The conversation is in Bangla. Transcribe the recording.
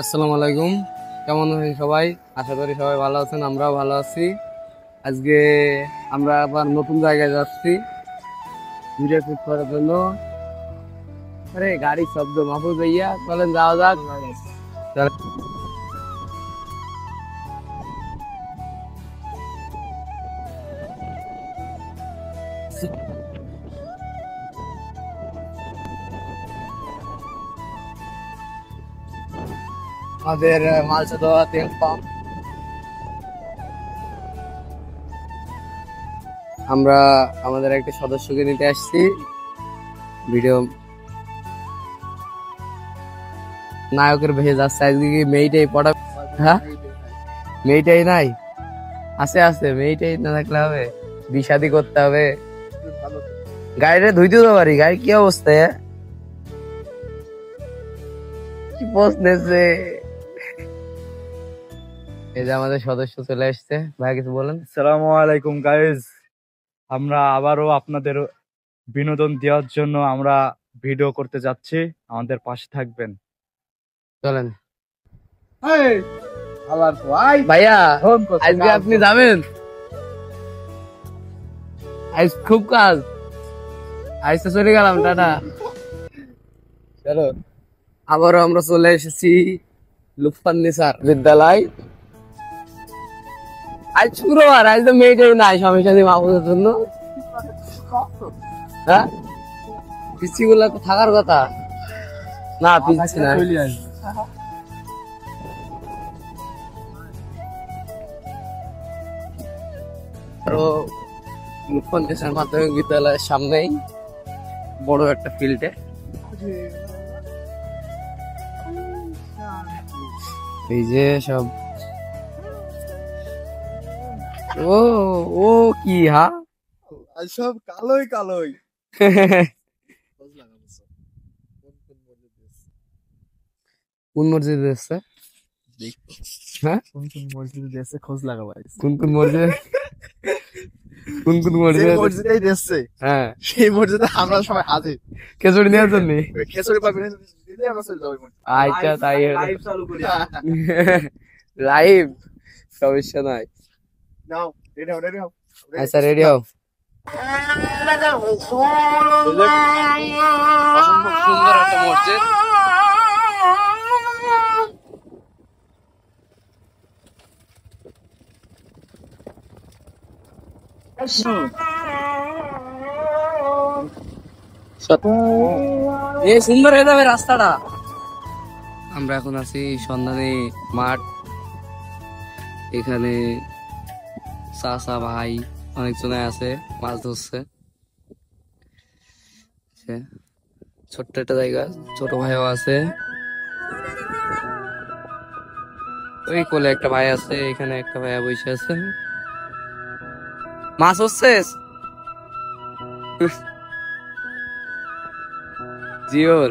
আসসালামু আলাইকুম। কেমন আছেন সবাই? আশা করি সবাই ভালো আছেন, আমরাও ভালো আছি। আজকে আমরা আবার নতুন জায়গায় যাচ্ছি ভিডিও শুট করার জন্য। আরে গাড়ির শব্দ, মাহফুজ ভাইয়া চলেন যাওয়া যাক। চলেন। আমাদের মালসা দেওয়া তেল পাম্প। আমরা আমাদের একটা সদস্যকে নিতে আসছি। ভিডিও নায়কের ভেয়ে যাচ্ছে আজকে। কি মেয়েটাই পড়া? হ্যাঁ, মেয়েটাই নাই। আছে আছে, মেয়েটাই না থাকলে হবে? বিশাদি করতে হবে। গাড়িটা ধুইতে তো পারি। গাড়ি কি অবস্থা? কি পোস্ট নেছে। এই যে আমাদের সদস্য চলে আসছে। ভাই কিছু বলেন। আসসালামু আলাইকুম গাইজ, আমরা আবারও আপনাদের বিনোদন দেওয়ার জন্য আমরা ভিডিও করতে যাচ্ছি। আমাদের পাশে থাকবেন। চলেন ভাইয়া, আজকে আপনি যাবেন? আজ খুব কাজ। আজ তো চলে গেলাম, টাটা। চলো, আবারও আমরা চলে এসেছি লুৎফান্নেসার বিদ্যালয়। আজ শুক্রবার, আজ তো মেয়েটাই নাই স্বামীর সাথে মাহফুজের জন্য। হ্যাঁ, পিসি গুলা তো থাকার কথা না, পিসি না। আরো লুৎফান্নেসার মাধ্যমিক বিদ্যালয়ের সামনেই বড় একটা ফিল্ডে এই যে সব। ও ও কি হা সব কালোই কালোই। কোন মসজিদে এসছে? হ্যাঁ, কোন কোন মসজিদে দিয়েছে খোঁজ লাগাবো। কোন কোন মসজিদ? কোন কোন মসজিদে? মসজিদেই দিয়েছে, হ্যাঁ, সেই মসজিদে আমরা সবাই হাজির। খেচুড়ি নেওয়ার জন্য। খেসুরি পাবি দিলে আমরা চলে যাবো। আচ্ছা, তাই লাইভ চালু করি। লাইভ, সমস্যা নাই। নাও, রেডি হও, রেডি হও। আচ্ছা, রেডি হও। অসম্ভব সুন্দর একটা মসজিদ। এই সুন্দর হয়ে যাবে রাস্তাটা। আমরা এখন আছি সন্ধানী মাঠ। এখানে চাচা ভাই অনেকজনে আছে, মাছ ধরছে। ছোট্ট একটা জায়গা, ছোট ভাইও আছে। ওই কোলে একটা ভাই আছে, এখানে একটা ভাইয়া বসে আছে। মাছ হচ্ছে। জিওর